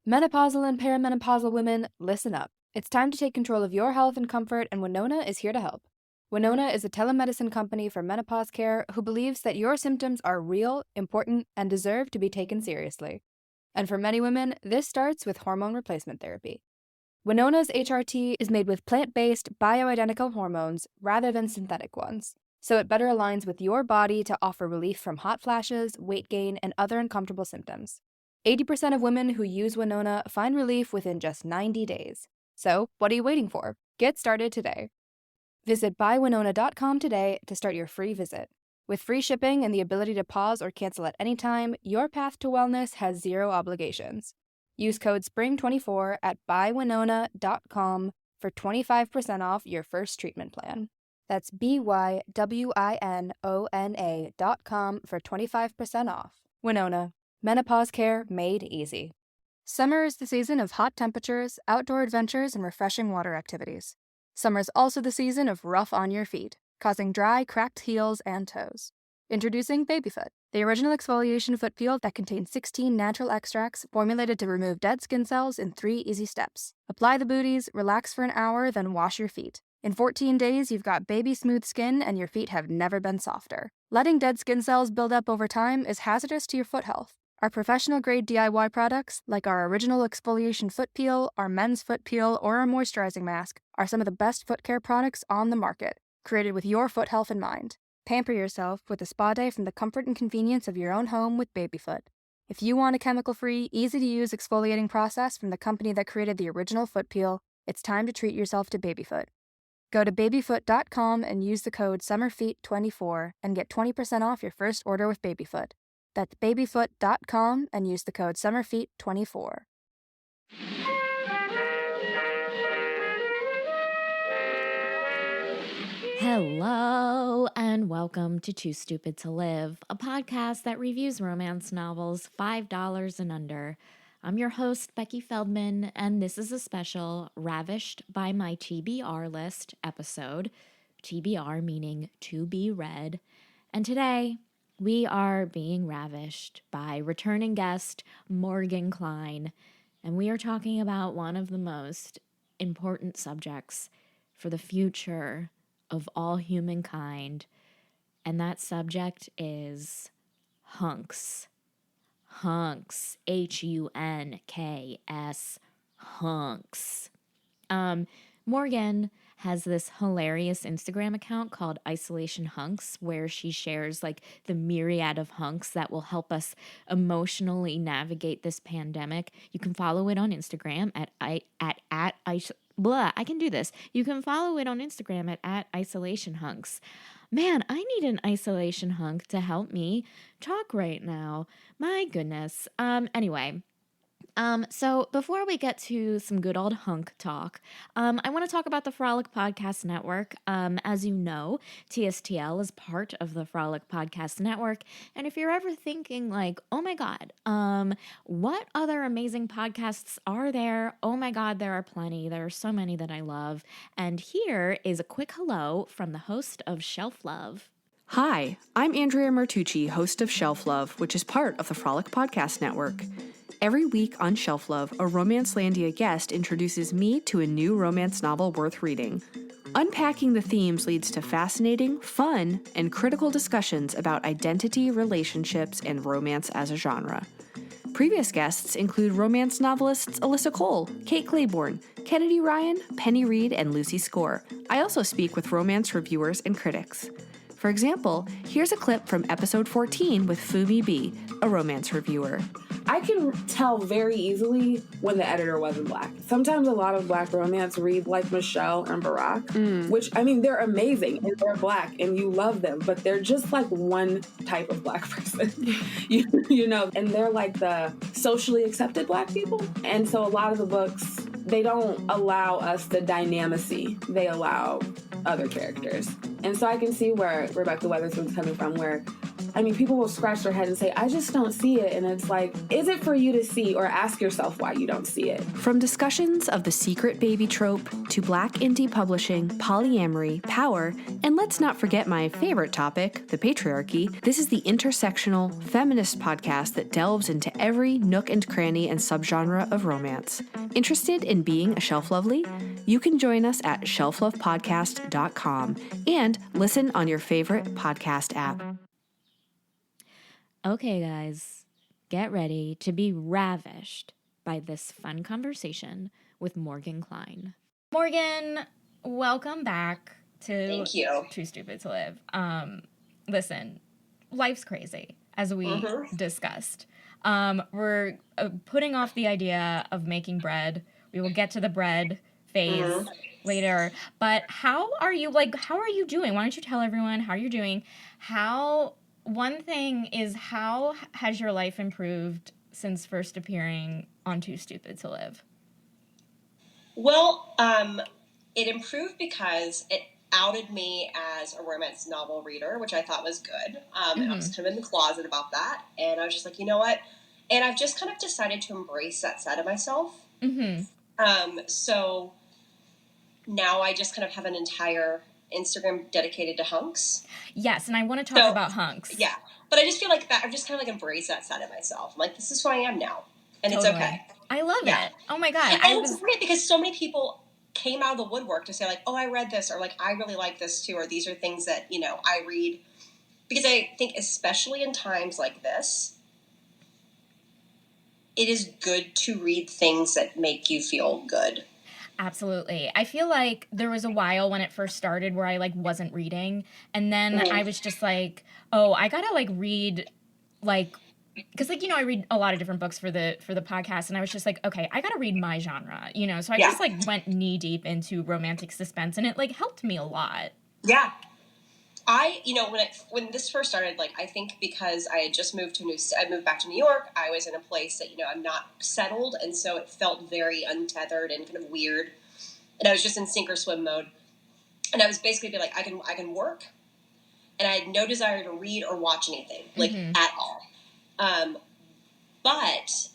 Menopausal and perimenopausal women, listen up. It's time to take control of your health and comfort, and Winona is here to help. Winona is a telemedicine company for menopause care who believes that your symptoms are real, important, and deserve to be taken seriously. And for many women, this starts with hormone replacement therapy. Winona's HRT is made with plant-based, bioidentical hormones rather than synthetic ones, so it better aligns with your body to offer relief from hot flashes, weight gain, and other uncomfortable symptoms. 80% of women who use Winona find relief within just 90 days. So, what are you waiting for? Get started today. Visit buywinona.com today to start your free visit. With free shipping and the ability to pause or cancel at any time, your path to wellness has zero obligations. Use code SPRING24 at buywinona.com for 25% off your first treatment plan. That's BYWINONA.com for 25% off. Winona. Menopause care made easy. Summer is the season of hot temperatures, outdoor adventures, and refreshing water activities. Summer is also the season of rough on your feet, causing dry, cracked heels and toes. Introducing Babyfoot, the original exfoliation foot peel that contains 16 natural extracts formulated to remove dead skin cells in 3 easy steps. Apply the booties, relax for an hour, then wash your feet. In 14 days, you've got baby smooth skin and your feet have never been softer. Letting dead skin cells build up over time is hazardous to your foot health. Our professional-grade DIY products, like our original exfoliation foot peel, our men's foot peel, or our moisturizing mask, are some of the best foot care products on the market, created with your foot health in mind. Pamper yourself with a spa day from the comfort and convenience of your own home with Babyfoot. If you want a chemical-free, easy-to-use exfoliating process from the company that created the original foot peel, it's time to treat yourself to Babyfoot. Go to babyfoot.com and use the code SUMMERFEET24 and get 20% off your first order with Babyfoot. That's babyfoot.com and use the code SUMMERFEET24. Hello, and welcome to Too Stupid to Live, a podcast that reviews romance novels $5 and under. I'm your host, Becky Feldman, and this is a special Ravished by my TBR list episode, TBR meaning to be read. And today, we are being ravished by returning guest Morgan Cline, and we are talking about one of the most important subjects for the future of all humankind, and that subject is hunks. Hunks. HUNKS. Hunks. Morgan has this hilarious Instagram account called Isolation Hunks, where she shares like the myriad of hunks that will help us emotionally navigate this pandemic. You can follow it on Instagram I can do this. You can follow it on Instagram at Isolation Hunks. Man, I need an isolation hunk to help me talk right now. My goodness. Anyway. So before we get to some good old hunk talk, I want to talk about the Frolic Podcast Network. As you know, TSTL is part of the Frolic Podcast Network. And if you're ever thinking like, oh my God, what other amazing podcasts are there? Oh my God, there are plenty. There are so many that I love. And here is a quick hello from the host of Shelf Love. Hi, I'm Andrea Martucci, host of Shelf Love, which is part of the Frolic Podcast Network. Every week on Shelf Love, a Romancelandia guest introduces me to a new romance novel worth reading. Unpacking the themes leads to fascinating, fun, and critical discussions about identity, relationships, and romance as a genre. Previous guests include romance novelists Alyssa Cole, Kate Claiborne, Kennedy Ryan, Penny Reed, and Lucy Score. I also speak with romance reviewers and critics. For example, here's a clip from episode 14 with Fumi B, a romance reviewer. I can tell very easily when the editor wasn't Black. Sometimes a lot of Black romance read like Michelle and Barack, which, I mean, they're amazing and they're Black and you love them, but they're just like one type of Black person, you know, and they're like the socially accepted Black people. And so a lot of the books, they don't allow us the dynamacy they allow other characters. And so I can see where Rebecca Weatherspoon's coming from, where I mean, people will scratch their head and say, I just don't see it. And it's like, is it for you to see, or ask yourself why you don't see it? From discussions of the secret baby trope to Black indie publishing, polyamory, power, and let's not forget my favorite topic, the patriarchy, this is the intersectional feminist podcast that delves into every nook and cranny and subgenre of romance. Interested in being a shelf lovely? You can join us at shelflovepodcast.com and listen on your favorite podcast app. Okay, guys, get ready to be ravished by this fun conversation with Morgan Cline. Morgan, welcome back to Thank you. Too Stupid to Live. Listen, life's crazy, as we discussed. We're putting off the idea of making bread. We will get to the bread phase later. But how are you doing? Why don't you tell everyone how you're doing? One thing is, how has your life improved since first appearing on Too Stupid to Live? Well, it improved because it outed me as a romance novel reader, which I thought was good. And I was kind of in the closet about that. And I was just like, you know what? And I've just kind of decided to embrace that side of myself. So now I just kind of have an entire Instagram dedicated to hunks. Yes, and I want to talk about hunks. Yeah, but I just feel like that I've just kind of like embraced that side of myself. I'm like, this is who I am now, and Totally. It's okay. I love it. Oh my God. And it's great because so many people came out of the woodwork to say like, oh, I read this, or like, I really like this too, or these are things that, you know, I read. Because I think especially in times like this, it is good to read things that make you feel good. Absolutely. I feel like there was a while when it first started where I like wasn't reading, and then I was just like, oh, I gotta like read, like, because like, you know, I read a lot of different books for the podcast, and I was just like, okay, I gotta read my genre, you know. So I just like went knee deep into romantic suspense, and it like helped me a lot. Yeah. You know, when this first started, like, I think because I had just moved I moved back to New York, I was in a place that, you know, I'm not settled, and so it felt very untethered and kind of weird, and I was just in sink or swim mode, and I was basically be like, I can work, and I had no desire to read or watch anything, like, at all. But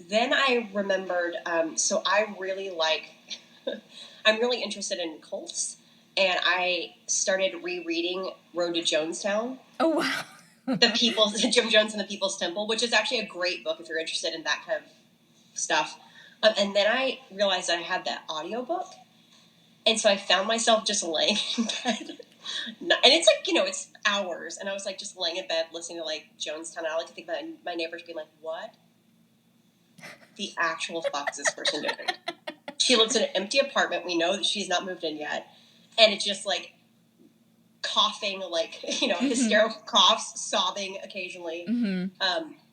then I remembered, so I really like, I'm really interested in cults. And I started rereading Road to Jonestown. Oh, wow. Jim Jones and the People's Temple, which is actually a great book if you're interested in that kind of stuff. And then I realized I had that audiobook. And so I found myself just laying in bed. And it's like, you know, it's hours. And I was like just laying in bed listening to like Jonestown. And I like to think that my neighbors being like, what the actual fuck is this person doing? She lives in an empty apartment. We know that she's not moved in yet. And it's just like coughing, like, you know, hysterical coughs, sobbing occasionally,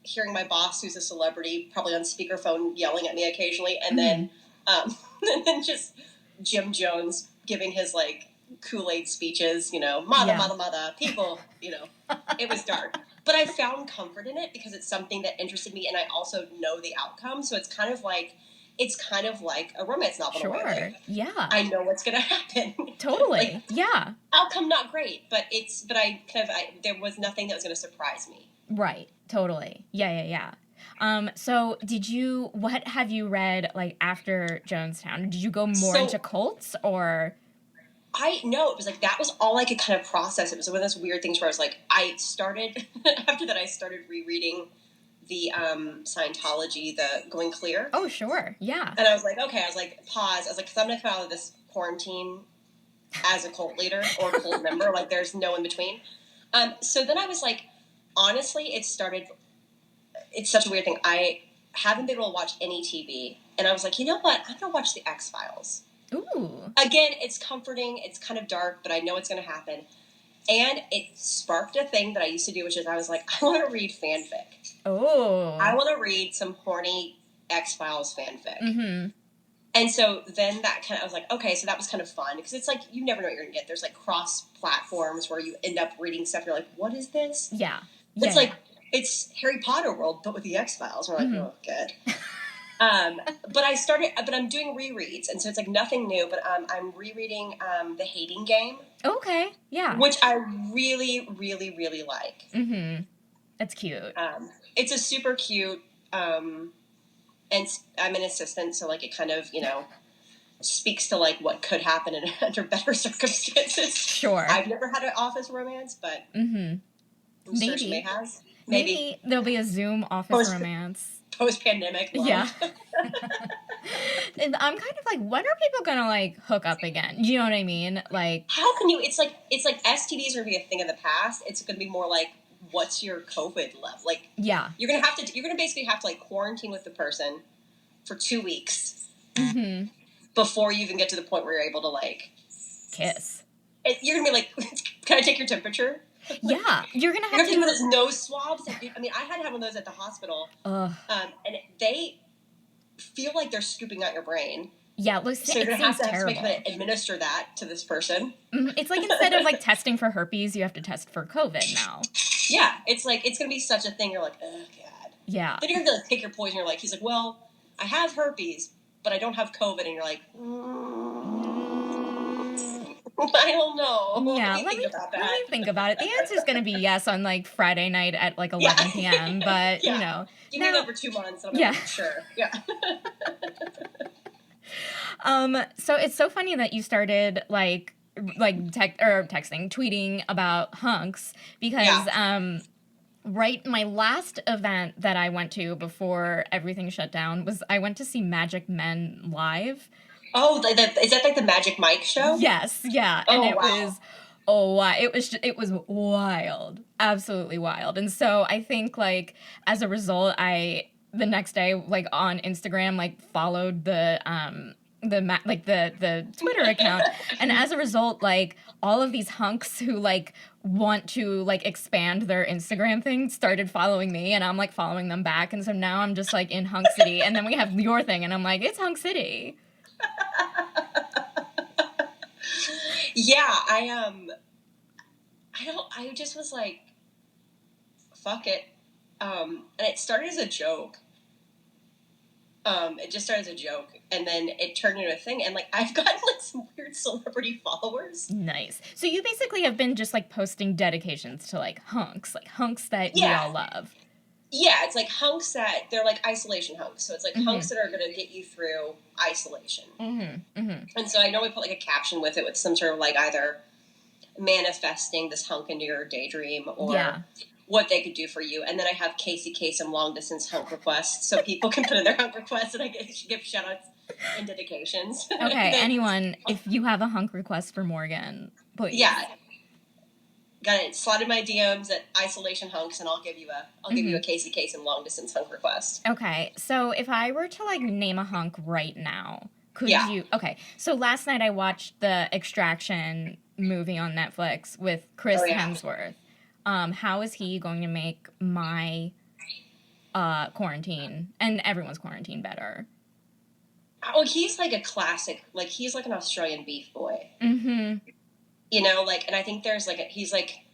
hearing my boss, who's a celebrity, probably on speakerphone, yelling at me occasionally, and then and then just Jim Jones giving his like Kool-Aid speeches, you know, mother, people, you know. It was dark. But I found comfort in it because it's something that interested me, and I also know the outcome, so it's kind of like a romance novel. Sure. In a way. Like, yeah. I know what's going to happen. Totally. Like, yeah. Outcome not great, but there was nothing that was going to surprise me. Right. Totally. Yeah. So what have you read like after Jonestown? Did you go more into cults or? It was like, that was all I could kind of process. It was one of those weird things where I was like, after that I started rereading the Scientology, the Going Clear. Oh, sure. Yeah. And I was like, okay, pause. I was like, because I'm going to come out of this quarantine as a cult leader or cult member. Like, there's no in between. So then I was like, honestly, it's such a weird thing. I haven't been able to watch any TV. And I was like, you know what? I'm going to watch the X-Files. Ooh. Again, it's comforting. It's kind of dark, but I know it's going to happen. And it sparked a thing that I used to do, which is I was like, I want to read fanfic. Oh. I want to read some horny X-Files fanfic. Mm-hmm. And so then I was like, okay, so that was kind of fun. Because it's like, you never know what you're going to get. There's like cross-platforms where you end up reading stuff. You're like, what is this? Yeah. It's like, it's Harry Potter world, but with the X-Files. We're like, oh, good. But I'm doing rereads. And so it's like nothing new, but I'm rereading The Hating Game. Okay, yeah. which I really, really, really like. Mm-hmm. That's cute. It's a super cute, and I'm an assistant, so like it kind of, speaks to like what could happen under better circumstances. Sure. I've never had an office romance, but I'm sure she may has. Maybe there'll be a Zoom office romance. Post-pandemic love. Yeah. And I'm kind of like, when are people gonna like hook up again? You know what I mean? Like, how can you? It's like STDs are gonna be a thing of the past. It's gonna be more like, what's your COVID level? Like, yeah, you're gonna basically have to like quarantine with the person for 2 weeks before you even get to the point where you're able to like kiss. You're gonna be like, can I take your temperature? Yeah, you're gonna have to do those nose swabs. I mean, I had to have one of those at the hospital, and they feel like they're scooping out your brain. Yeah, look, so you're gonna have to administer that to this person. It's like instead of like testing for herpes, you have to test for COVID now. Yeah, it's like it's gonna be such a thing. You're like, oh god. Yeah. Then you're gonna like, take your poison. You're like, he's like, well, I have herpes, but I don't have COVID, and you're like. I don't know. Yeah, let me think about it. The answer is going to be yes on like Friday night at like 11 p.m. But give me that for 2 months. And I'm like, sure. Yeah. So it's so funny that you started like texting, tweeting about hunks because my last event that I went to before everything shut down was I went to see Magic Men live. Oh, is that like the Magic Mike show? Yes, yeah. And it was wild. Absolutely wild. And so I think like as a result, the next day like on Instagram like followed the Twitter account, and as a result like all of these hunks who like want to like expand their Instagram thing started following me, and I'm like following them back, and so now I'm just like in Hunk City, and then we have your thing, and I'm like, it's Hunk City. Yeah, I just was like, fuck it. And it started as a joke. It just started as a joke, and then it turned into a thing, and like I've gotten like some weird celebrity followers. Nice. So you basically have been just like posting dedications to like hunks that we all love. Yeah, it's like hunks that they're like isolation hunks. So it's like hunks that are going to get you through isolation. And so I know we put like a caption with it with some sort of like either manifesting this hunk into your daydream or what they could do for you. And then I have Casey Kasem long distance hunk requests so people can put in their hunk requests and I give shout outs and dedications. Okay, anyone, if you have a hunk request for Morgan, please. Yeah. Got it. Slide in my DMs at Isolation Hunks, and I'll give you a Casey Kasem long distance hunk request. Okay, so if I were to like name a hunk right now, could you? Okay, so last night I watched the Extraction movie on Netflix with Chris Hemsworth. How is he going to make my quarantine and everyone's quarantine better? Oh, he's like a classic. Like he's like an Australian beef boy. You know, like, and I think there's like he's like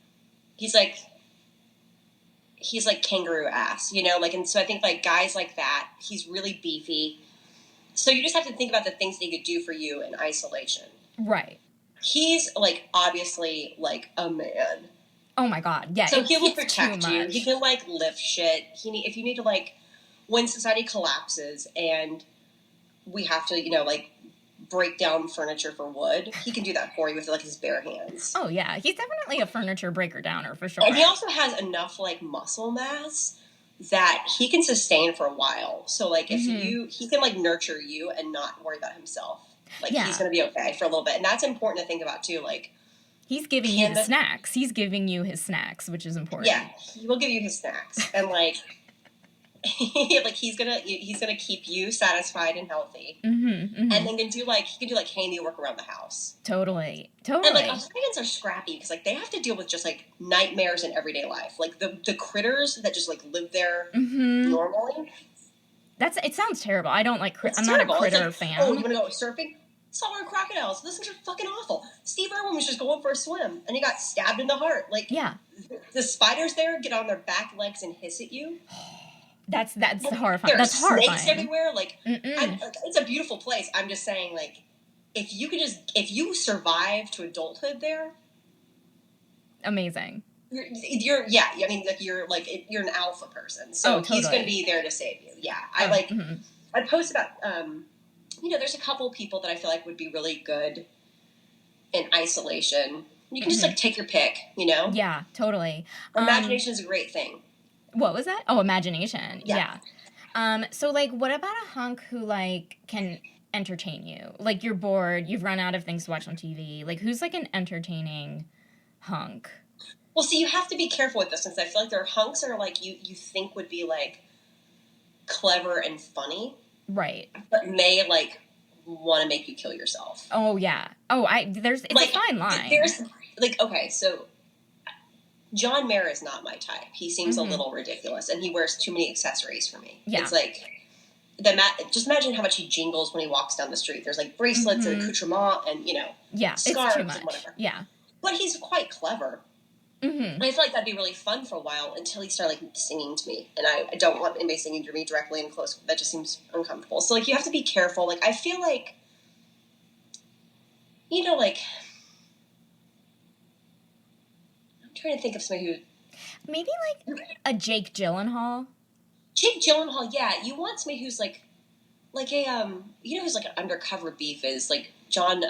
kangaroo ass, you know, like, and so I think like guys like that, he's really beefy. So you just have to think about the things that he could do for you in isolation. Right. He's like obviously like a man. Oh my God. Yeah. So he will protect you. He can like lift shit. If you need to like, when society collapses and we have to, you know, like break down furniture for wood, he can do that for you with like his bare hands. Oh yeah, he's definitely a furniture breaker downer for sure. And he also has enough like muscle mass that he can sustain for a while. So like if he can like nurture you and not worry about himself. Like he's gonna be okay for a little bit, and that's important to think about too. Like he's giving you the snacks. He's giving you his snacks, which is important. Yeah, he will give you his snacks, and like. Like he's gonna keep you satisfied and healthy, and then he can do like handiwork around the house. Totally. And like Australians are scrappy because like they have to deal with just like nightmares in everyday life, like the critters that just like live there normally. It sounds terrible. I don't like. I'm not a critter fan. Oh, you want to go surfing? Saltwater crocodiles. Those things are fucking awful. Steve Irwin was just going for a swim and he got stabbed in the heart. Like the spiders there get on their back legs and hiss at you. That's horrifying. That's horrifying. Snakes everywhere. Like, it's a beautiful place. I'm just saying, like, if you survive to adulthood there, Amazing. You're I mean, like you're an alpha person, so totally. He's going to be there to save you. Yeah, I post about there's a couple people that I feel like would be really good in isolation. You can just like take your pick, Yeah, totally. Imagination is a great thing. What was that? Oh, imagination. Yeah. So like, what about a hunk who like can entertain you? Like you're bored, you've run out of things to watch on TV. Like who's like an entertaining hunk? Well, see, you have to be careful with this, since I feel like there are hunks that are like you think would be like clever and funny, right? But may like want to make you kill yourself. Oh yeah. Oh, it's like, a fine line. There's like, okay, so John Mayer is not my type. He seems a little ridiculous, and he wears too many accessories for me. Yeah. It's like just imagine how much he jingles when he walks down the street. There's like bracelets and accoutrement and scarves and whatever. Yeah. But he's quite clever. And I feel like that'd be really fun for a while until he started like singing to me, and I don't want anybody singing to me directly and close. That just seems uncomfortable. So like you have to be careful. Like I feel like, like I'm trying to think of somebody who maybe like a Jake Gyllenhaal. Jake Gyllenhaal, yeah. You want somebody who's like a who's like an undercover beef is like John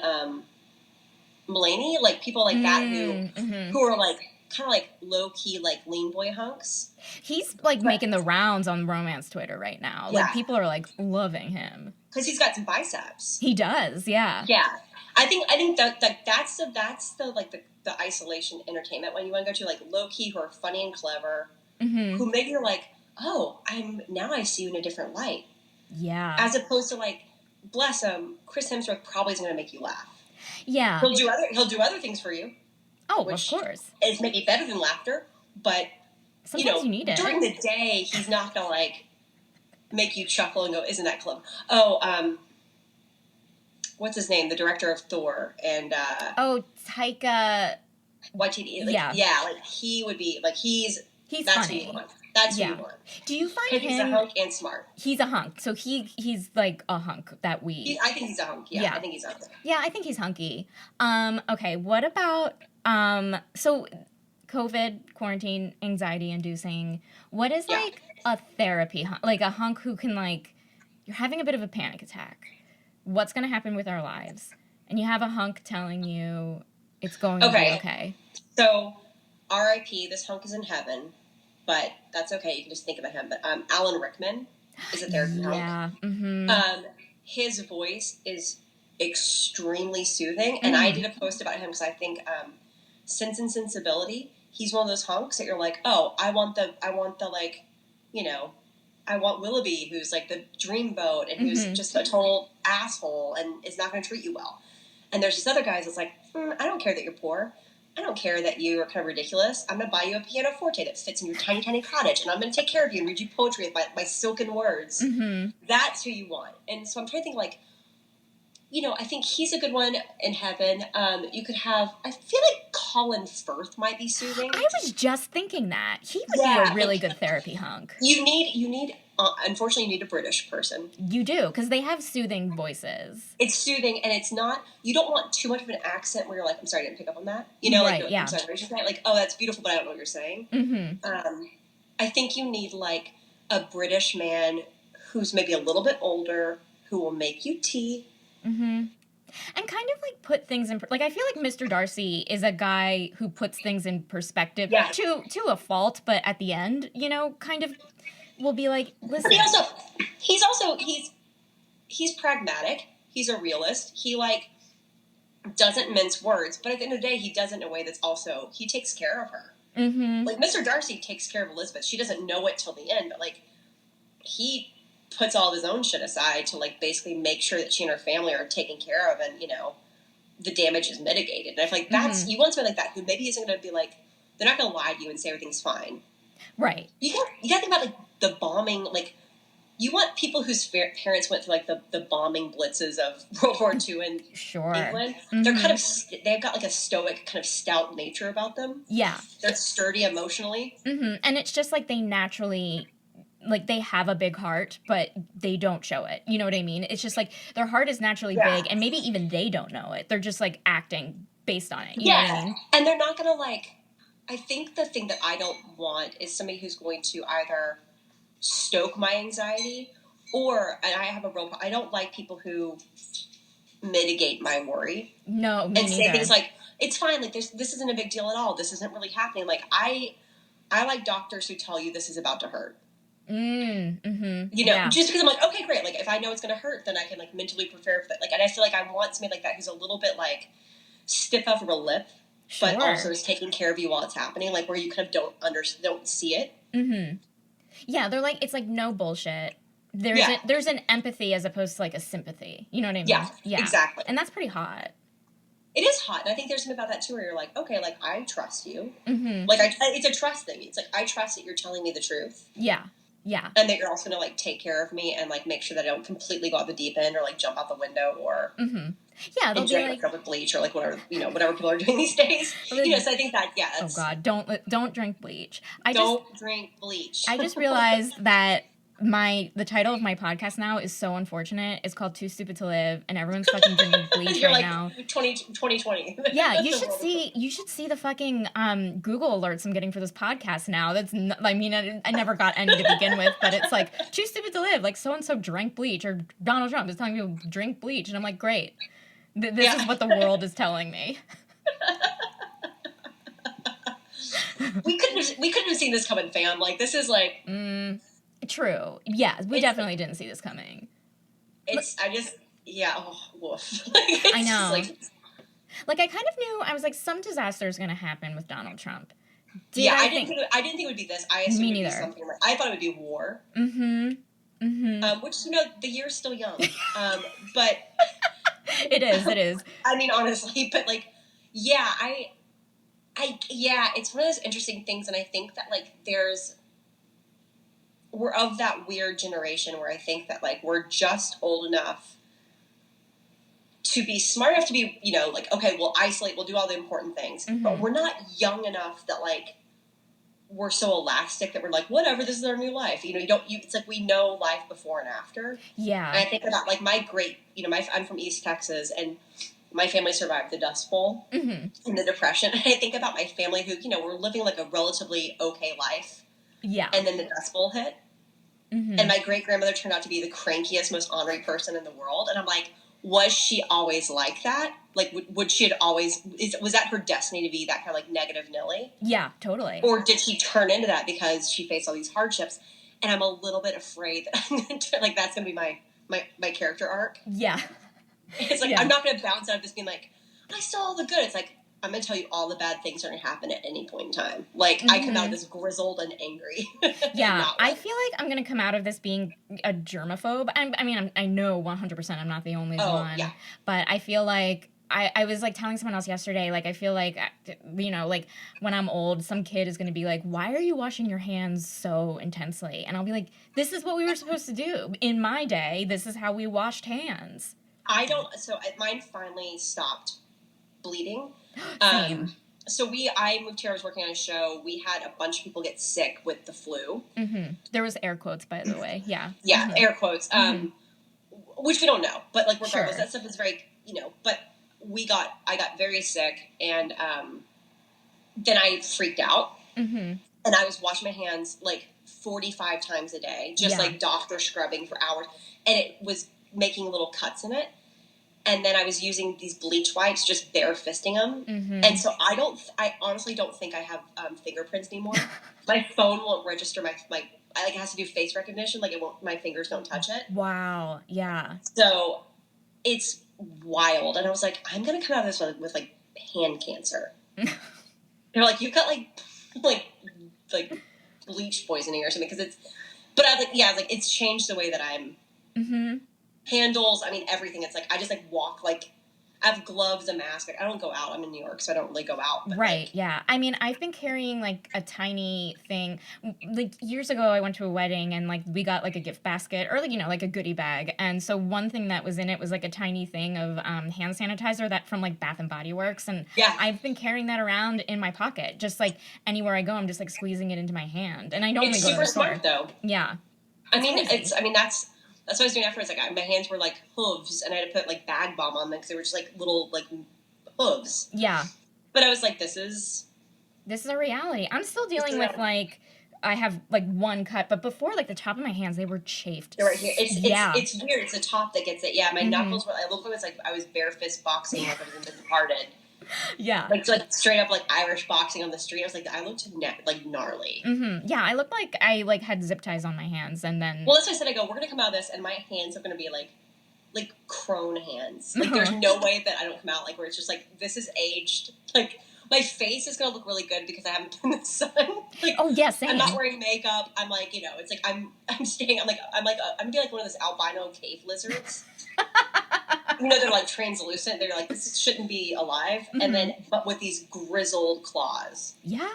Mulaney, like people like that who are like kind of like low key like lean boy hunks. He's like making the rounds on romance Twitter right now. Yeah. Like people are like loving him because he's got some biceps. He does, yeah. Yeah, I think that's the like the isolation entertainment when you want to go to like low key who are funny and clever, who maybe you're like, oh, I see you in a different light. Yeah. As opposed to like, bless him, Chris Hemsworth probably isn't going to make you laugh. Yeah. He'll do other things for you. Oh, of course. It's maybe better than laughter, but sometimes you need it. During the day, he's not gonna like make you chuckle and go, "Isn't that clever?" Oh, what's his name? The director of Thor and Taika Waititi. Like, yeah, like he would be like he's that's funny. Who you want. That's who you want. Do you find him? He's a hunk and smart. He's a hunk, so he's like a hunk that we. I think he's a hunk. Yeah, I think he's a hunk. Yeah, I think he's hunky. Okay, what about so COVID, quarantine, anxiety inducing. What is like a therapy hunk? Like a hunk who can like, you're having a bit of a panic attack. What's going to happen with our lives? And you have a hunk telling you it's going to be okay. So, R.I.P. This hunk is in heaven, but that's okay. You can just think about him. But Alan Rickman is a therapy hunk. Yeah. Mm-hmm. His voice is extremely soothing, and I did a post about him because I think Sense and Sensibility. He's one of those hunks that you're like, oh, I want the like, I want Willoughby, who's like the dreamboat and who's just a total asshole and is not going to treat you well. And there's these other guys that's like, I don't care that you're poor. I don't care that you are kind of ridiculous. I'm going to buy you a pianoforte that fits in your tiny, tiny cottage, and I'm going to take care of you and read you poetry with my silken words. That's who you want. And so I'm trying to think like, I think he's a good one in heaven. You could have, I feel like Colin Firth might be soothing. I was just thinking that. He would be a really good therapy hunk. You need, unfortunately, you need a British person. You do, because they have soothing voices. It's soothing, and it's not, you don't want too much of an accent where you're like, I'm sorry, I didn't pick up on that. I'm sorry, like, oh, that's beautiful, but I don't know what you're saying. I think you need, like, a British man who's maybe a little bit older, who will make you tea. And kind of like put things in, like I feel like Mr. Darcy is a guy who puts things in perspective to a fault, but at the end, kind of will be like, listen. He's pragmatic. He's a realist. He like doesn't mince words, but at the end of the day, he does it in a way that's also, he takes care of her. Like Mr. Darcy takes care of Elizabeth. She doesn't know it till the end, but like he puts all of his own shit aside to like basically make sure that she and her family are taken care of and the damage is mitigated. And I feel like that's you want somebody like that who maybe isn't going to be like, they're not going to lie to you and say everything's fine. Right. You got to think about like the bombing. Like you want people whose parents went through like the bombing blitzes of World War II in England. They're kind of they've got like a stoic kind of stout nature about them. Yeah. They're sturdy emotionally. And it's just like they naturally. Like, they have a big heart, but they don't show it. You know what I mean? It's just, like, their heart is naturally big, and maybe even they don't know it. They're just, like, acting based on it. You know what I mean? And they're not going to, like, I think the thing that I don't want is somebody who's going to either stoke my anxiety and I have a real, I don't like people who mitigate my worry. No, me and neither. say things like, it's fine, like this isn't a big deal at all. This isn't really happening. Like I like doctors who tell you this is about to hurt. Just because I'm like, okay, great. Like if I know it's going to hurt, then I can like mentally prepare for that. Like, and I feel like I want somebody like that who's a little bit like stiff upper lip, but also is taking care of you while it's happening. Like where you kind of don't see it. Yeah, they're like, it's like no bullshit. There's an empathy as opposed to like a sympathy. You know what I mean? Yeah, exactly. And that's pretty hot. It is hot, and I think there's something about that too, where you're like, okay, like I trust you. Like it's a trust thing. It's like I trust that you're telling me the truth. Yeah. And that you're also gonna like take care of me and like make sure that I don't completely go out the deep end or like jump out the window or yeah, they'll drink be myself with bleach or like whatever people are doing these days. So I think that that's, oh God, don't drink bleach. Don't drink bleach. I just realized that the title of my podcast now is so unfortunate. It's called Too Stupid to Live, and everyone's fucking drinking bleach right now. 2020. Yeah, you should see the fucking Google alerts I'm getting for this podcast now. I never got any to begin with, but it's like Too Stupid to Live. Like so and so drank bleach, or Donald Trump is telling people drink bleach, and I'm like, great. This is what the world is telling me. We couldn't have seen this coming, fam. Like this is like. True. Yeah, we definitely didn't see this coming. Woof. I know. Like I kind of knew. I was like, some disaster is going to happen with Donald Trump. I didn't think it would be this. I assumed it would be something like, I thought it would be war. Which the year's still young. But it is. I mean, honestly, but like, it's one of those interesting things, and I think that like we're of that weird generation where I think that like we're just old enough to be smart enough to be, like, okay, we'll isolate, we'll do all the important things, but we're not young enough that like we're so elastic that we're like, whatever, this is our new life. It's like we know life before and after. Yeah. And I think about like my great, I'm from East Texas, and my family survived the Dust Bowl and the Depression. And I think about my family who, were living like a relatively okay life. Yeah. And then the Dust Bowl hit. And my great-grandmother turned out to be the crankiest, most ornery person in the world. And I'm like, was she always like that? Like, was that her destiny to be that kind of like negative Nelly? Yeah, totally. Or did she turn into that because she faced all these hardships? And I'm a little bit afraid that I'm going to, like, that's going to be my character arc. Yeah. It's like, I'm not going to bounce out of this being like, I saw all the good. It's like, I'm going to tell you all the bad things are going to happen at any point in time. Like, I come out of this grizzled and angry. Yeah, I feel like I'm going to come out of this being a germaphobe. I know 100% I'm not the only one. Yeah. But I feel like, I was, like, telling someone else yesterday, like, I feel like, like, when I'm old, some kid is going to be like, why are you washing your hands so intensely? And I'll be like, this is what we were supposed to do. In my day, this is how we washed hands. Mine finally stopped bleeding. Same. I moved here, I was working on a show, we had a bunch of people get sick with the flu. There was air quotes, by the way, yeah. Yeah, air quotes, which we don't know, but like regardless, that stuff is very, but I got very sick, and then I freaked out, and I was washing my hands like 45 times a day, just like doctor scrubbing for hours, and it was making little cuts in it. And then I was using these bleach wipes, just bare fisting them. And so I honestly don't think I have fingerprints anymore. My phone won't register it has to do face recognition. Like my fingers don't touch it. Wow. Yeah. So it's wild. And I was like, I'm going to come out of this with like hand cancer. They're like, you've got like bleach poisoning or something. But I was like, it's changed the way that I'm. Handles, everything. It's like I just like walk, like I have gloves, a mask. Like I don't go out. I'm in New York, so I don't really go out. But right, yeah. I've been carrying like a tiny thing. Like years ago, I went to a wedding and like we got like a gift basket or like, like a goodie bag. And so one thing that was in it was like a tiny thing of hand sanitizer that from like Bath and Body Works. And I've been carrying that around in my pocket. Just like anywhere I go, I'm just like squeezing it into my hand. And I don't it's go to the store. Super smart though. Yeah. That's what I was doing afterwards. Like my hands were like hooves, and I had to put like bag balm on them because they were just like little like hooves. Yeah. But I was like, this is This is a reality. I'm still dealing with, like, I have, like, one cut, but before, like, the top of my hands, they were chafed. They're right here. It's weird. It's the top that gets it. Yeah, my Mm-hmm. knuckles were, I looked like it was like I was bare fist boxing like I was in The Departed. Yeah. Like straight up like Irish boxing on the street. I was like, I looked like gnarly. Mm-hmm. Yeah, I looked like I like had zip ties on my hands, and then. Well, that's what I said. I go, we're gonna come out of this, and my hands are gonna be like crone hands. Like there's no way that I don't come out like where it's just like this is aged. Like my face is gonna look really good because I haven't been in the sun. Like, oh yes, yeah, I'm not wearing makeup. I'm like, you know, it's like I'm staying. I'm gonna be like one of those albino cave lizards. You know, they're like translucent. They're like, this shouldn't be alive. Mm-hmm. And then, but with these grizzled claws. Yeah.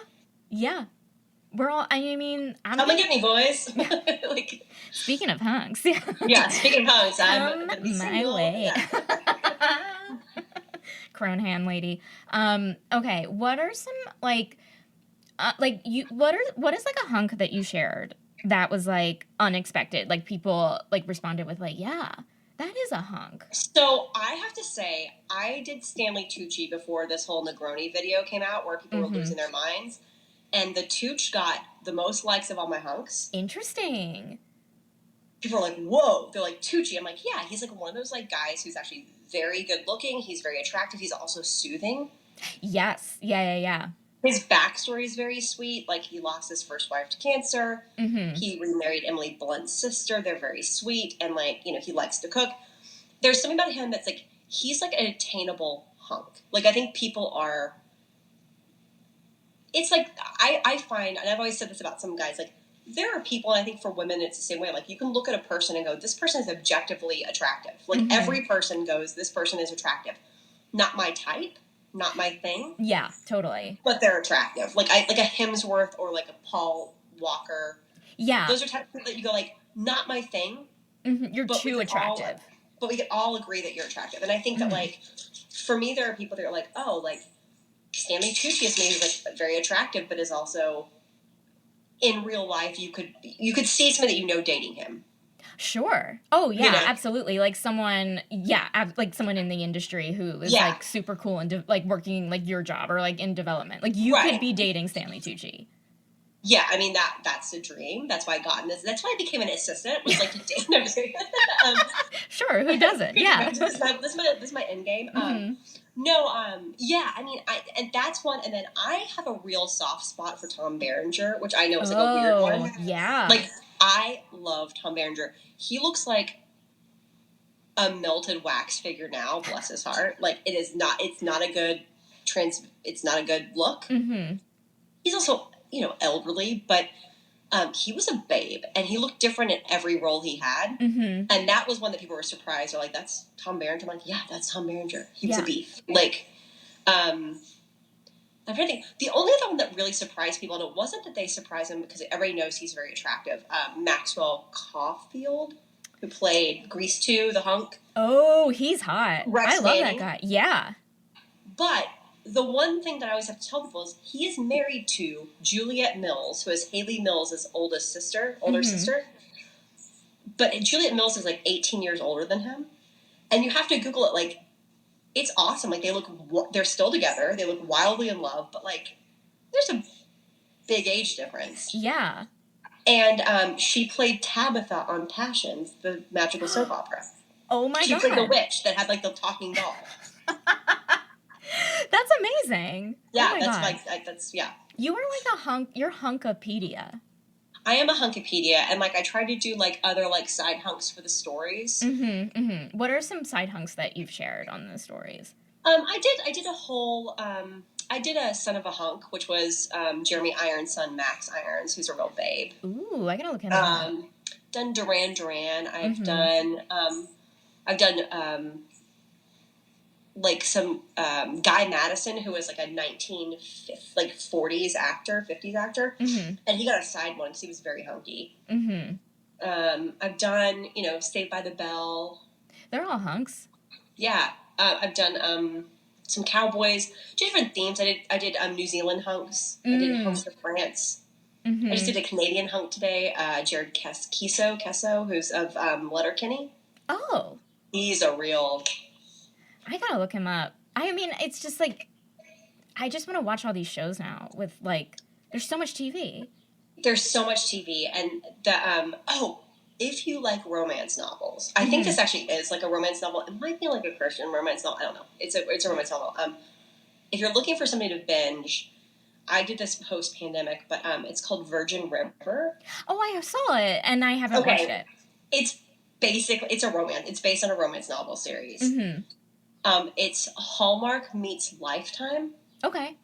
Yeah. We're all, I mean, I'm gonna get me, boys. Like, speaking of hunks. Yeah, speaking of hunks, I'm gonna be my way. Yeah. Crone hand lady. Okay. What are some, like what is like a hunk that you shared that was like unexpected? Like people like responded with like, yeah. That is a hunk. So I have to say, I did Stanley Tucci before this whole Negroni video came out where people were losing their minds. And the Tooch got the most likes of all my hunks. Interesting. People are like, whoa. They're like, Tucci. I'm like, yeah, he's like one of those like guys who's actually very good looking. He's very attractive. He's also soothing. Yes. Yeah. His backstory is very sweet. Like, he lost his first wife to cancer. Mm-hmm. He remarried Emily Blunt's sister. They're very sweet. And, like, you know, he likes to cook. There's something about him that's, like, he's, like, an attainable hunk. Like, I think people are... It's, like, I find, and I've always said this about some guys, like, there are people, and I think for women it's the same way. Like, you can look at a person and go, this person is objectively attractive. Like, every person goes, this person is attractive. Not my type. Not my thing. Yeah, totally. But they're attractive. Like a Hemsworth or like a Paul Walker. Yeah. Those are types of people that you go like, not my thing. Mm-hmm. You're too attractive. But we can all agree that you're attractive. And I think that like, for me, there are people that are like, oh, like Stanley Tucci is maybe like very attractive, but is also in real life you could see someone that you know dating him. Sure. Oh, yeah, you know? Absolutely. Like someone, like someone in the industry who is like super cool and like working like your job or like in development. Like you could be dating Stanley Tucci. Yeah, I mean that's the dream. That's why I got in this. That's why I became an assistant. Was like to date. No, I'm just kidding. Sure, who doesn't? Yeah. This is my end game. Yeah. I mean, and that's one. And then I have a real soft spot for Tom Berenger, which I know is like a weird one. Yeah. Like I love Tom Berenger. He looks like a melted wax figure now. Bless his heart. Like it's not a good look. Mm-hmm. He's also, you know, elderly, but he was a babe and he looked different in every role he had. Mm-hmm. And that was one that people were surprised. They're like, that's Tom Berenger. I'm like, yeah, that's Tom Berenger. He was a beef. Like, I'm trying to think. The only other one that really surprised people, and it wasn't that they surprised him because everybody knows he's very attractive, Maxwell Caulfield, who played Grease 2, the hunk. Oh, he's hot. Rex I love Manning. that guy. Yeah. But the one thing that I always have to tell people is he is married to Juliette Mills, who is Haley Mills' older sister. But Juliette Mills is like 18 years older than him. And you have to Google it, like, it's awesome. Like, they're still together. They look wildly in love, but, like, there's a big age difference. Yeah. And she played Tabitha on Passions, the magical soap opera. Oh, my God. She played the witch that had, like, the talking doll. That's amazing. Yeah, oh that's God. That's. You are like a hunk. You're hunkopedia. I am a hunkopedia, and like I try to do like other like side hunks for the stories. Mm-hmm, mm-hmm. What are some side hunks that you've shared on the stories? I did a whole. I did a Son of a Hunk, which was Jeremy Irons' son, Max Irons, who's a real babe. Ooh, I gotta look at that. Done Duran Duran. I've done like some Guy Madison, who was like a 40s actor, 50s actor, and he got a side one because he was very hunky. Mm-hmm. I've done, you know, Saved by the Bell. They're all hunks. Yeah, I've done some cowboys, different themes. I did New Zealand hunks. I did hunks of France. Mm-hmm. I just did a Canadian hunk today. Jared Kesso, who's of Letterkenny. Oh, he's a real. I gotta look him up. I mean, it's just like, I just want to watch all these shows now with, like, there's so much TV. There's so much TV. And if you like romance novels, I think this actually is like a romance novel. It might be like a Christian romance novel. I don't know. It's a romance novel. If you're looking for something to binge, I did this post-pandemic, but it's called Virgin River. Oh, I saw it, and I haven't watched it. It's a romance. It's based on a romance novel series. It's Hallmark meets Lifetime. Okay.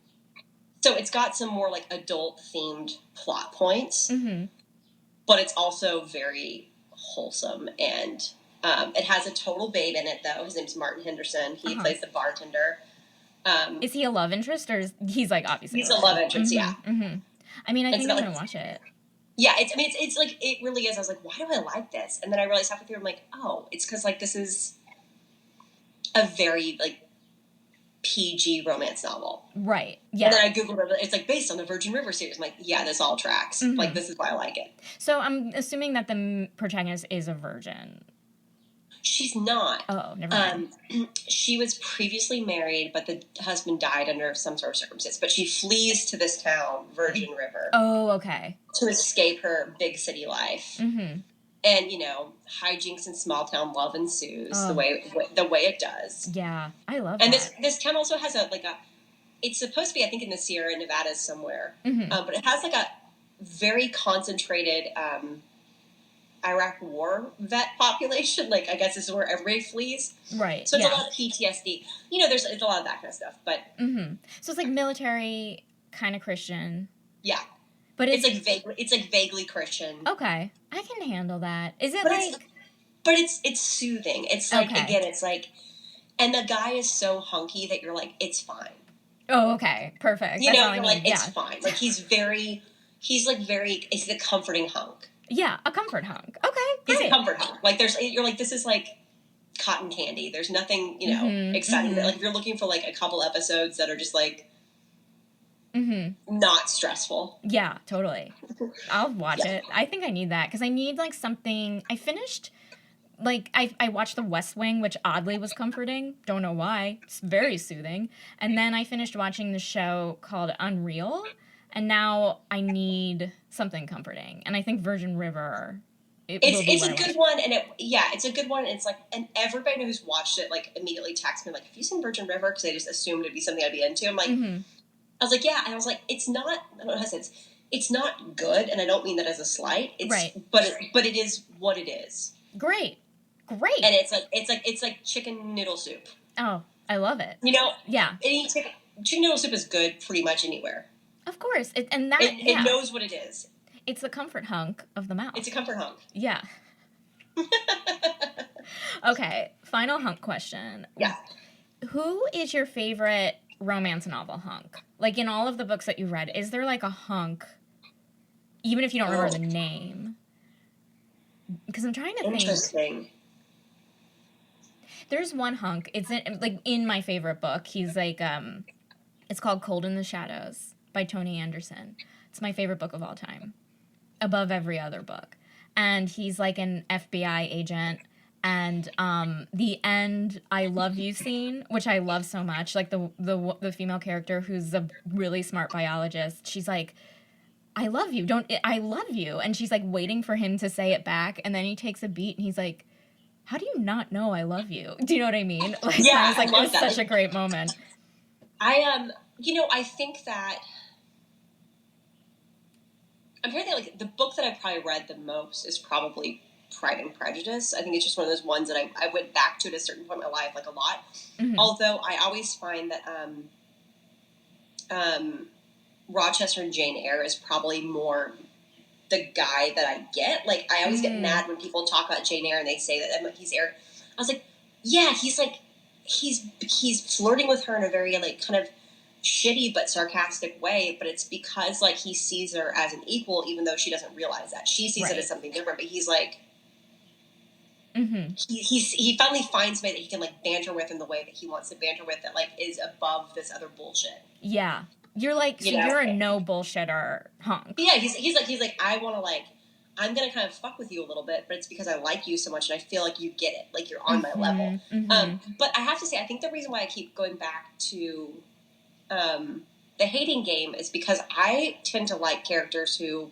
So it's got some more like adult-themed plot points, but it's also very wholesome, and it has a total babe in it, though. His name's Martin Henderson. He plays the bartender. Is he a love interest, or he's like obviously? He's a love interest, yeah. I mean, I think I'm gonna watch it. Yeah, it's like, it really is. I was like, why do I like this? And then I realized halfway through, I'm like, oh, it's because like this is a very like PG romance novel, right? Yeah. And then I googled it. It's like based on the Virgin River series. I'm like, yeah, this all tracks. Like, this is why I like it. So I'm assuming that the protagonist is a virgin. She's not. Oh, never mind. She was previously married, but the husband died under some sort of circumstance. But she flees to this town, Virgin River. Oh, okay. To escape her big city life. And, hijinks and small town love ensues the way it does. Yeah, I love and that. And this town also has it's supposed to be, I think, in the Sierra Nevadas somewhere. But it has like a very concentrated Iraq war vet population. Like, I guess this is where everybody flees. Right. So it's a lot of PTSD. There's a lot of that kind of stuff. But so it's like military, kind of Christian. Yeah. But it's like vaguely Christian. Okay. I can handle that. Is it but it's soothing. It's like, again, it's like, and the guy is so hunky that you're like, it's fine. Oh, okay. Perfect. You're like, it's fine. Like, he's the comforting hunk. Yeah, a comfort hunk. Okay, great. He's a comfort hunk. Like, you're like, this is like cotton candy. There's nothing, exciting. Like, if you're looking for like a couple episodes that are just like, not stressful. Yeah, totally. I'll watch it. I think I need that because I need like something. I finished, like, I watched The West Wing, which oddly was comforting. Don't know why. It's very soothing. And then I finished watching the show called Unreal. And now I need something comforting. And I think Virgin River. It's a good one, and it's a good one. And it's like, and everybody who's watched it like immediately texts me like, "Have you seen Virgin River?" Because they just assumed it'd be something I'd be into. I'm like, I was like, yeah, and I was like, it's not. I don't know how to say it. It's not good, and I don't mean that as a slight. It's, right. But it is what it is. Great. And it's like chicken noodle soup. Oh, I love it. Yeah. Chicken noodle soup is good pretty much anywhere. Of course. It knows what it is. It's the comfort hunk of the mouth. It's a comfort hunk. Yeah. Okay, final hunk question. Yeah. Who is your favorite romance novel hunk? Like, in all of the books that you've read, is there like a hunk, even if you don't remember the name? Because I'm trying to think. Interesting. There's one hunk. It's in my favorite book. He's like, it's called Cold in the Shadows by Tony Anderson. It's my favorite book of all time, above every other book. And he's like an FBI agent. And the end "I love you" scene, which I love so much, like the female character who's a really smart biologist, she's like, I love you, and she's like waiting for him to say it back, and then he takes a beat and he's like, how do you not know I love you? Do you know what I mean? Like, yeah, I was like, it was such a great moment. I think that I'm trying to think, like, the book that I probably read the most is probably Pride and Prejudice. I think it's just one of those ones that I went back to at a certain point in my life, like, a lot. Although I always find that Rochester and Jane Eyre is probably more the guy that I get. Like, I always get mad when people talk about Jane Eyre and they say that he's Eyre. I was like, yeah, he's like, he's flirting with her in a very, like, kind of shitty but sarcastic way, but it's because, like, he sees her as an equal, even though she doesn't realize that. She sees it as something different, but he's like, he finally finds somebody that he can, like, banter with in the way that he wants to banter with, that, like, is above this other bullshit. Yeah. You're like, you're a no bullshitter hunk. Yeah, he's like, I want to, like, I'm going to kind of fuck with you a little bit, but it's because I like you so much and I feel like you get it. Like, you're on my level. But I have to say, I think the reason why I keep going back to the hating game is because I tend to like characters who,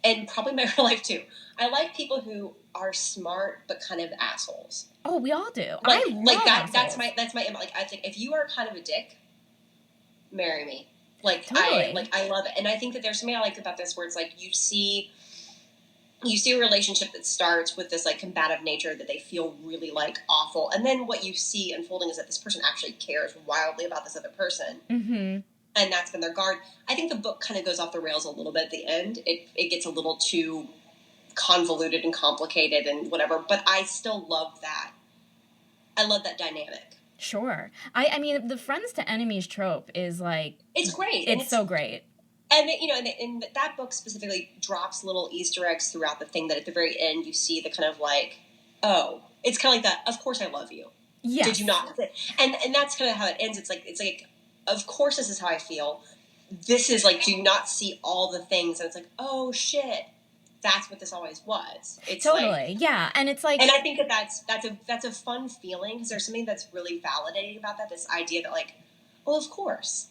and probably my real life too, I like people who are smart but kind of assholes. Oh, we all do. Like, I love like that. assholes. That's my like. I think if you are kind of a dick, marry me. Like Totally. I love it, and I think that there's something I like about this where it's like you see a relationship that starts with this like combative nature that they feel really like awful, and then what you see unfolding is that this person actually cares wildly about this other person, and that's been their guard. I think the book kind of goes off the rails a little bit at the end. It gets a little too convoluted and complicated and whatever, but I still love that. I love that dynamic. Sure. I mean, the friends to enemies trope is like... It's great. It's so great. And, you know, and that book specifically drops little Easter eggs throughout the thing that at the very end you see the kind of like, oh, it's kind of like that, of course I love you. Yes. Did you not? And that's kind of how it ends. It's like, of course this is how I feel. This is like, do you not see all the things? And it's like, oh, shit. That's what this always was. It's totally, like, yeah, and it's like, and I think that's a fun feeling because there's something that's really validating about that. This idea that like, well, of course,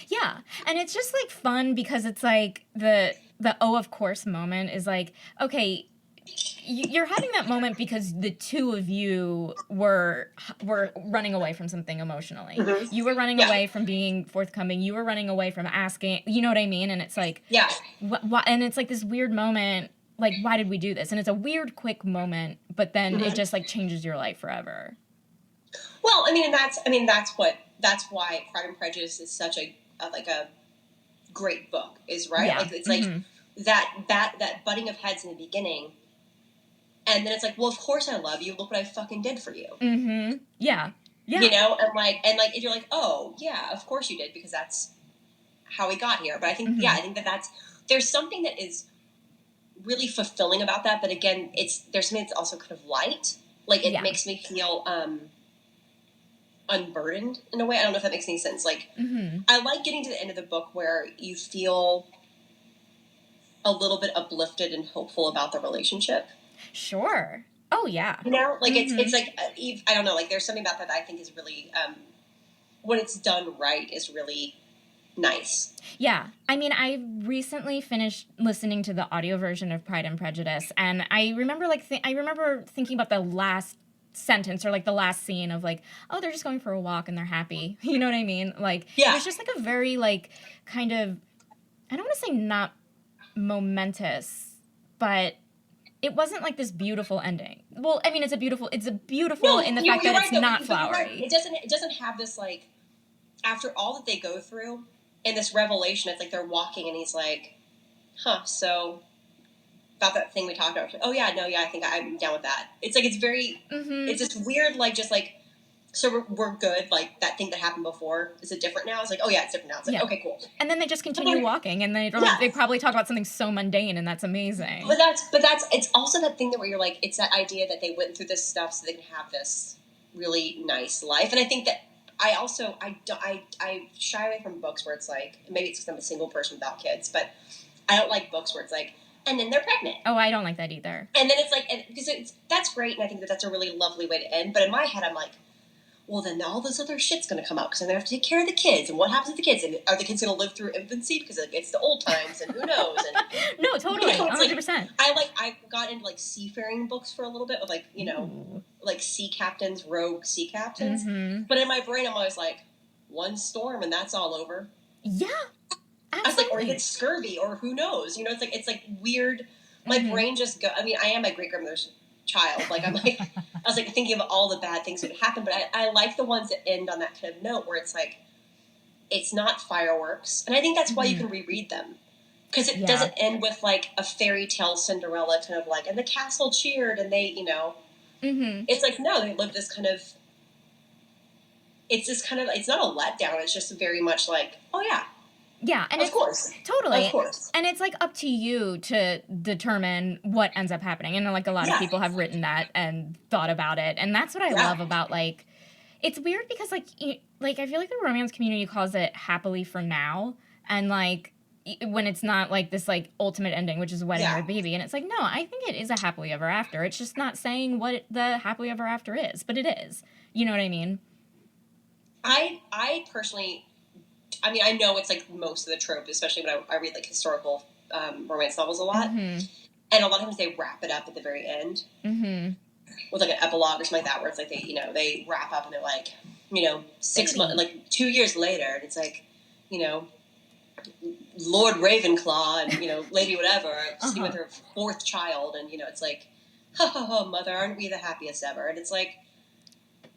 yeah, and it's just like fun because it's like the oh of course moment is like, okay, you're having that moment because the two of you were running away from something emotionally. Mm-hmm. You were running away from being forthcoming. You were running away from asking. You know what I mean? And it's like, yeah, and it's like this weird moment. Like, why did we do this? And it's a weird, quick moment, but then it just like changes your life forever. Well, I mean, that's why Pride and Prejudice is such a great book, is right. Yeah. Like it's like that butting of heads in the beginning, and then it's like, well, of course I love you. Look what I fucking did for you. Mm-hmm. Yeah. Yeah. You know, and like if you're like, oh yeah, of course you did because that's how we got here. But I think I think that's there's something that is really fulfilling about that, but again, there's something that's also kind of light. Like it makes me feel unburdened in a way. I don't know if that makes any sense. Like I like getting to the end of the book where you feel a little bit uplifted and hopeful about the relationship. Sure. Oh yeah. You know, like it's like I don't know. Like there's something about that I think is really when it's done right is really nice. Yeah. I mean, I recently finished listening to the audio version of Pride and Prejudice, and I remember I remember thinking about the last sentence or like the last scene of like, oh, they're just going for a walk and they're happy. You know what I mean? Like, it was just like a very like kind of, I don't want to say not momentous, but it wasn't like this beautiful ending. Well, I mean, it's a beautiful in the fact that it's not flowery. Right. It doesn't have this like, after all that they go through, in this revelation, it's like they're walking and he's like, so about that thing we talked about. Oh yeah, no, yeah, I think I'm down with that. It's like, it's very, it's this weird, like, just like, so we're good. Like that thing that happened before, is it different now? It's like, oh yeah, it's different now. It's like, okay, cool. And then they just continue walking and they probably talk about something so mundane and that's amazing. But that's, it's also that thing that where you're like, it's that idea that they went through this stuff so they can have this really nice life. And I think that, I also, I shy away from books where it's like, maybe it's because I'm a single person without kids, but I don't like books where it's like, and then they're pregnant. Oh, I don't like that either. And then it's like, because that's great, and I think that that's a really lovely way to end, but in my head, I'm like, well, then all this other shit's going to come out, because then they have to take care of the kids, and what happens to the kids, and are the kids going to live through infancy, because it's the old times, and who knows, and... No, totally, 100%. I got into, like, seafaring books for a little bit, with, like, you know, like, rogue sea captains, but in my brain, I'm always like, one storm, and that's all over. Yeah, absolutely. I was like, or it's scurvy, or who knows, you know, it's like weird, my brain just I mean, I am my great-grandmother's child, like, I'm like, I was like thinking of all the bad things that would happen, but I like the ones that end on that kind of note where it's like, it's not fireworks, and I think that's why you can reread them, because it doesn't end with like a fairy tale Cinderella kind of like, and the castle cheered, and they, you know, it's like, no, they live this kind of, it's this kind of, it's not a letdown, it's just very much like, oh yeah. Yeah, and of course. Totally. Of course. And it's like up to you to determine what ends up happening. And like a lot of people have written that and thought about it. And that's what I love about like, it's weird because like I feel like the romance community calls it happily for now. And like when it's not like this like ultimate ending, which is wedding or baby. And it's like, no, I think it is a happily ever after. It's just not saying what the happily ever after is, but it is. You know what I mean? I personally, I mean, I know it's like most of the trope, especially when I read like historical romance novels a lot, Mm-hmm. and a lot of times they wrap it up at the very end Mm-hmm. with like an epilogue or something like that, where it's like they wrap up and they're like 6 Baby. months, like 2 years later, and it's like Lord Ravenclaw and Lady whatever sitting with her fourth child, and it's like, ha, mother, aren't we the happiest ever? And it's like,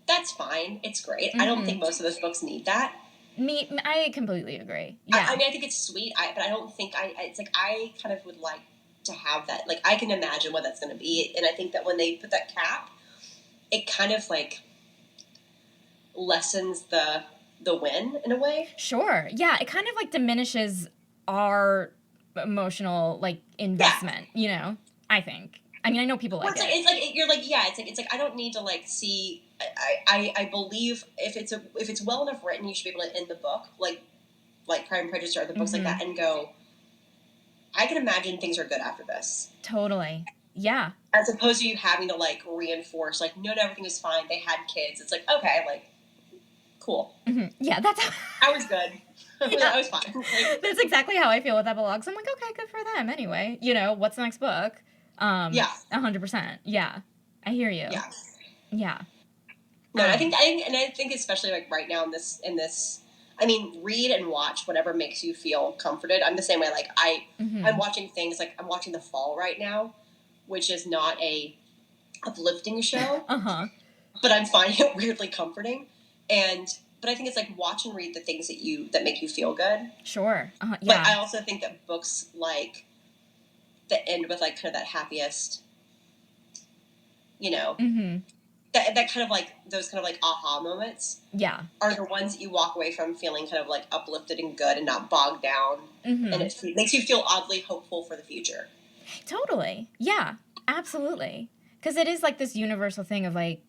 that's fine, it's great. I don't think most of those books need that. I completely agree. Yeah. I mean, I think it's sweet, but I don't think it's like I kind of would like to have that. Like, I can imagine what that's going to be, and I think that when they put that cap, it kind of like lessens the win in a way. Sure. Yeah, it kind of like diminishes our emotional like investment, I think. I mean, I know people like it. It's like you're like, yeah, it's like I don't need to like see. I believe if it's well enough written, you should be able to end the book like Pride and Prejudice or other books like that, and go, I can imagine things are good after this. Totally. Yeah. As opposed to you having to like reinforce like, no, everything was fine. They had kids. It's like, okay, like, cool. Mm-hmm. Yeah, that's I was good. Yeah. I was fine. Like, that's exactly how I feel with epilogues. I'm like, okay, good for them. Anyway, what's the next book? Yeah. 100%. Yeah. I hear you. Yeah. Yeah. No, I think especially like right now in this, I mean, read and watch whatever makes you feel comforted. I'm the same way. Like I'm watching things like I'm watching The Fall right now, which is not a uplifting show, but I'm finding it weirdly comforting. But I think it's like watch and read the things that make you feel good. Sure. Yeah. But I also think that books like that end with like kind of that happiest, that kind of like those kind of like aha moments. Yeah. Are the ones that you walk away from feeling kind of like uplifted and good and not bogged down, and it makes you feel oddly hopeful for the future. Totally. Yeah. Absolutely. Because it is like this universal thing of like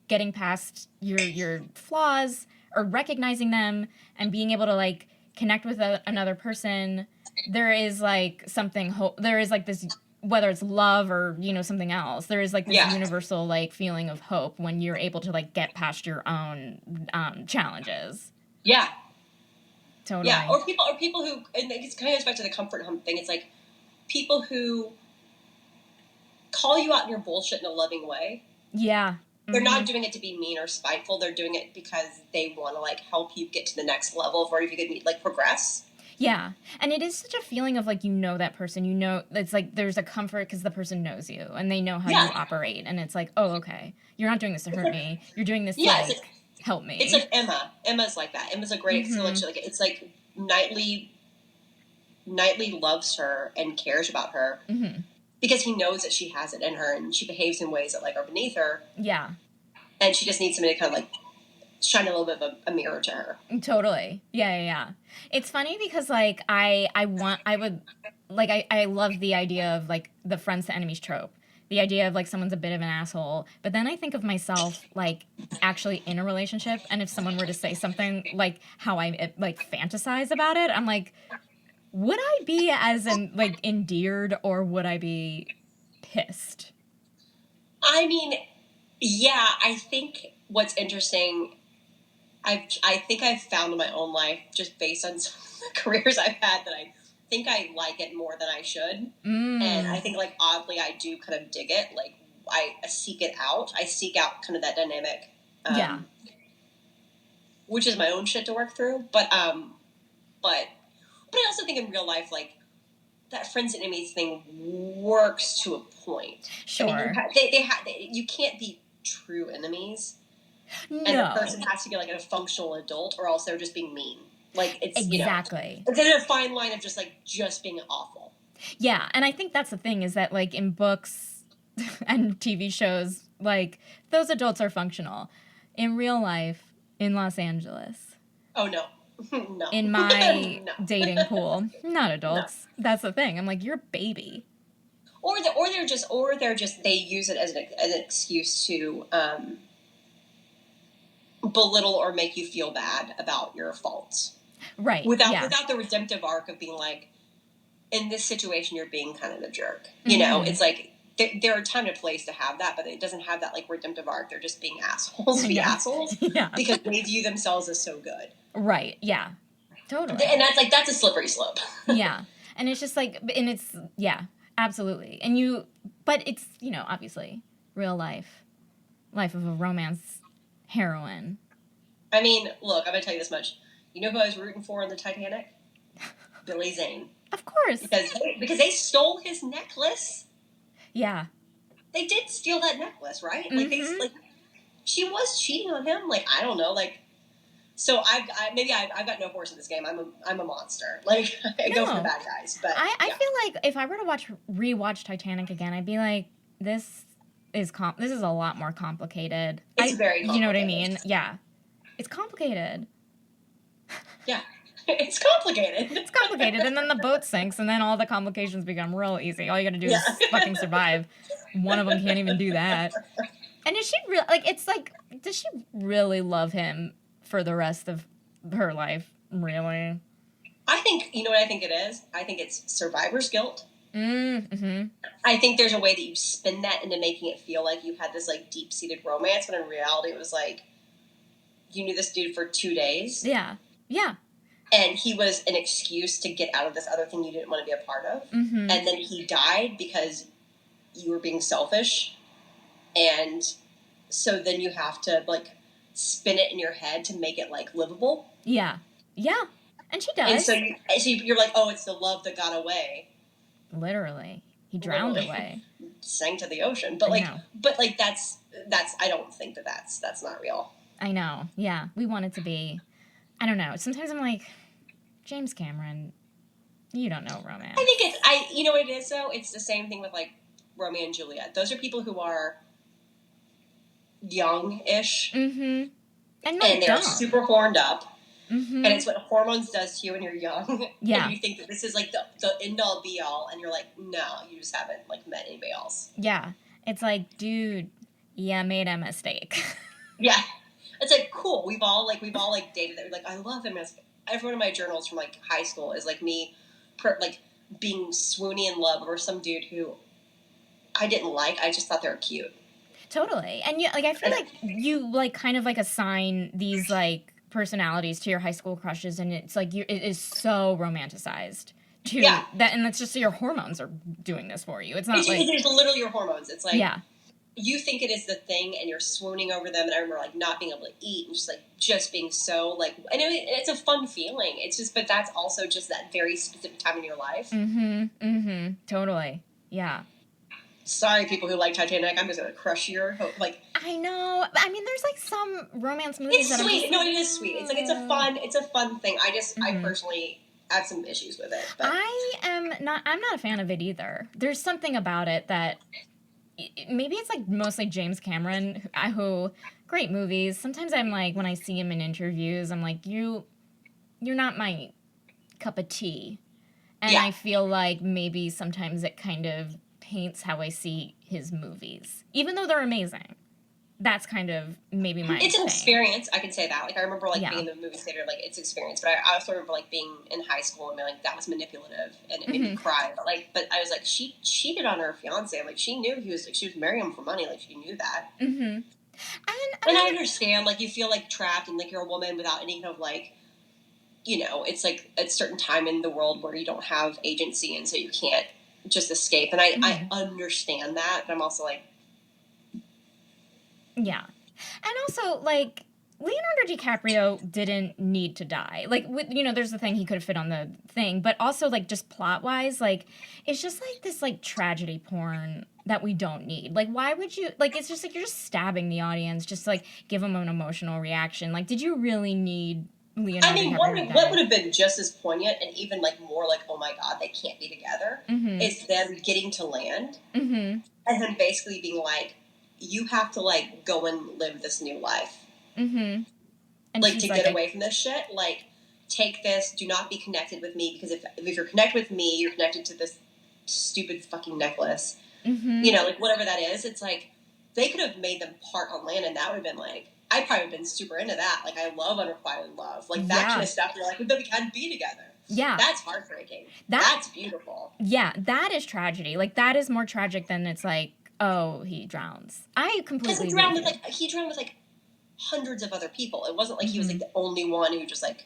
getting past your flaws or recognizing them and being able to like connect with another person. There is like something there is like this, whether it's love or something else, there is like this universal like feeling of hope when you're able to like get past your own challenges. Yeah. Totally. Yeah. Or people who, and it kind of goes back to the comfort hump thing. It's like people who call you out in your bullshit in a loving way. Yeah. They're not doing it to be mean or spiteful. They're doing it because they want to like help you get to the next level of where you could like progress. Yeah. And it is such a feeling of like, that person, it's like there's a comfort because the person knows you and they know how you operate. And it's like, oh, okay, you're not doing this to hurt me. You're doing this to like help me. It's like Emma. Emma's like that. Emma's a great selection. Like, it's like Knightley loves her and cares about her because he knows that she has it in her and she behaves in ways that like are beneath her. Yeah. And she just needs somebody to kind of like shine a little bit of a mirror to her. Totally. Yeah. It's funny because like I love the idea of like the friends to enemies trope. The idea of like someone's a bit of an asshole, but then I think of myself like actually in a relationship, and if someone were to say something like how I like fantasize about it, I'm like, would I be as like endeared or would I be pissed? I mean, yeah, I think what's interesting, I think I've found in my own life, just based on some of the careers I've had, that I think I like it more than I should. And I think, like, oddly, I do kind of dig it. Like, I seek it out. I seek out kind of that dynamic. Which is my own shit to work through. But I also think in real life, like, that friends and enemies thing works to a point. Sure. I mean, you can't be true enemies. No. And the person has to be like a functional adult, or else they're just being mean. Like, it's exactly. There's a fine line of just being awful. Yeah, and I think that's the thing is that like in books and TV shows, like those adults are functional. In real life, in Los Angeles. Oh no. No. In my no. dating pool, not adults. No. That's the thing. I'm like, you're a baby. Or they're just they use it as an excuse to belittle or make you feel bad about your faults. Right. Without the redemptive arc of being like, in this situation you're being kind of a jerk. You know, it's like there are time and place to have that, but it doesn't have that like redemptive arc. They're just being assholes, assholes, because they view themselves as so good. Right. Yeah. Totally. And that's a slippery slope. Yeah. And it's just like, and it's, absolutely. But it's, obviously real life of a romance heroine. I mean, look, I'm going to tell you this much. You know who I was rooting for in the Titanic? Billy Zane. Of course. Because they stole his necklace. Yeah. They did steal that necklace, right? Mm-hmm. Like she was cheating on him. Like, I don't know. Like, so I've got no horse in this game. I'm a monster. Like, I go for the bad guys. But I feel like if I were to rewatch Titanic again, I'd be like, this is a lot more complicated. It's very complicated. You know what I mean? Yeah. It's complicated. Yeah. It's complicated. It's complicated, and then the boat sinks, and then all the complications become real easy. All you gotta do is fucking survive. One of them can't even do that. And is she really, like, it's like, does she really love him for the rest of her life? Really? I think, you know what I think it is? I think it's survivor's guilt. Mm-hmm. I think there's a way that you spin that into making it feel like you had this, like, deep-seated romance, when in reality it was like, you knew this dude for 2 days. Yeah. Yeah. And he was an excuse to get out of this other thing you didn't want to be a part of. Mm-hmm. And then he died because you were being selfish. And so then you have to, like, spin it in your head to make it, like, livable. Yeah. Yeah. And she does. And so you're like, oh, it's the love that got away. Literally. He drowned away. Sank to the ocean. But, that's I don't think that's not real. I know. Yeah. We want it to be. I don't know. Sometimes I'm like, James Cameron, you don't know romance. I think you know what it is, though? It's the same thing with, like, Romeo and Juliet. Those are people who are young-ish. Mm-hmm. And they're super horned up. Mm-hmm. And it's what hormones does to you when you're young. Yeah. And you think that this is, like, the end-all, be-all. And you're like, no, you just haven't, like, met anybody else. Yeah. It's like, dude, you made a mistake. Yeah. It's like, cool. We've all dated that. We're like, I love him. Every one of my journals from, like, high school is, like, me, being swoony in love over some dude who I didn't like. I just thought they were cute. Totally. And, I feel like you, like, kind of, like, assign these, like, personalities to your high school crushes, and it's, like, it is so romanticized. And that's just your hormones are doing this for you. It's not like... It's literally your hormones. It's like... Yeah. You think it is the thing, and you're swooning over them. And I remember, like, not being able to eat and just being so, like, I know it's a fun feeling. It's just, but that's also just that very specific time in your life. Mm-hmm. Mm-hmm. Totally. Yeah. Sorry, people who like Titanic. I'm just gonna crush your hope. Like, I know. I mean, there's like some romance movies. It's sweet. No, it is sweet. It's like it's a fun thing. I personally have some issues with it. But. I'm not a fan of it either. There's something about it that. Maybe it's like mostly James Cameron, who great movies. Sometimes I'm like, when I see him in interviews, I'm like, you're not my cup of tea. And I feel like maybe sometimes it kind of paints how I see his movies, even though they're amazing. That's kind of maybe my It's thing. An experience, I can say that. Like, I remember, like, being in the movie theater, like, it's experience. But I also remember, like, being in high school and being like, that was manipulative, and it made me cry. But I was like, she cheated on her fiancé. Like, she knew she was marrying him for money. Like, she knew that. Mm-hmm. And I understand, like, you feel, like, trapped and, like, you're a woman without any kind of, like, it's, like, a certain time in the world where you don't have agency, and so you can't just escape. And I understand that, but I'm also like, yeah. And also, like, Leonardo DiCaprio didn't need to die. Like, there's the thing, he could have fit on the thing, but also, like, just plot-wise, like, it's just, like, this, like, tragedy porn that we don't need. Like, why would you, like, it's just, like, you're just stabbing the audience, just, like, give them an emotional reaction. Like, did you really need Leonardo DiCaprio? What would have been just as poignant and even, like, more like, oh my God, they can't be together, is them getting to land, and then basically being like, you have to, like, go and live this new life. Mm-hmm. And like, to get away from this shit. Like, take this, do not be connected with me, because if you're connected with me, you're connected to this stupid fucking necklace. Mm-hmm. Like, whatever that is, it's like, they could have made them part on land, and that would have been, like, I'd probably have been super into that. Like, I love unrequited love. Like, that kind of stuff, you're like, but then we can't be together. Yeah. That's heartbreaking. That's beautiful. Yeah, that is tragedy. Like, that is more tragic than it's like, oh, he drowns. I completely Because he drowned with like hundreds of other people. It wasn't like he was like the only one who just like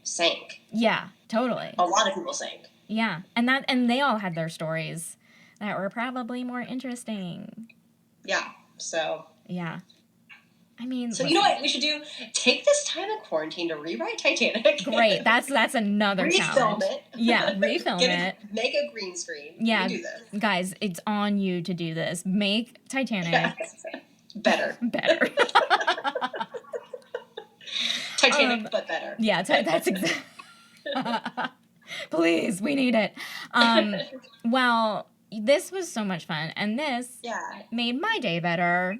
sank. Yeah, totally. A lot of people sank. Yeah, and they all had their stories that were probably more interesting. Yeah. So. Yeah. I mean, so you know what we should do? Take this time in quarantine to rewrite Titanic. Great. That's another challenge. Refilm it. Yeah, refilm it. Make a green screen. Yeah, you can do this. Guys, it's on you to do this. Make Titanic better. Better. Titanic, but better. Yeah, that's exactly. Please, we need it. Well, this was so much fun, and this made my day better.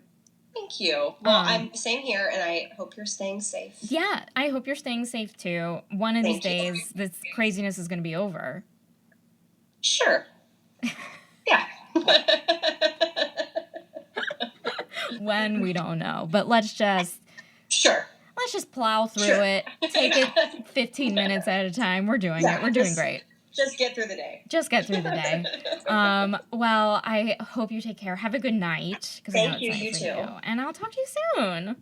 Thank you. Well, I'm same here, and I hope you're staying safe. Yeah, I hope you're staying safe too. One of these days, this craziness is going to be over. Sure. Yeah. When, we don't know, but let's just plow through it. Take it 15 minutes at a time. We're doing it. We're doing great. Just get through the day. Well, I hope you take care. Have a good night. Thank you. You too. And I'll talk to you soon.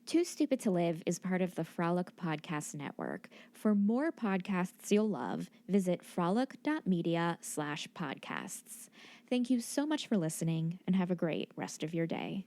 Too Stupid to Live is part of the Frolic Podcast Network. For more podcasts you'll love, visit frolic.media/podcasts. Thank you so much for listening, and have a great rest of your day.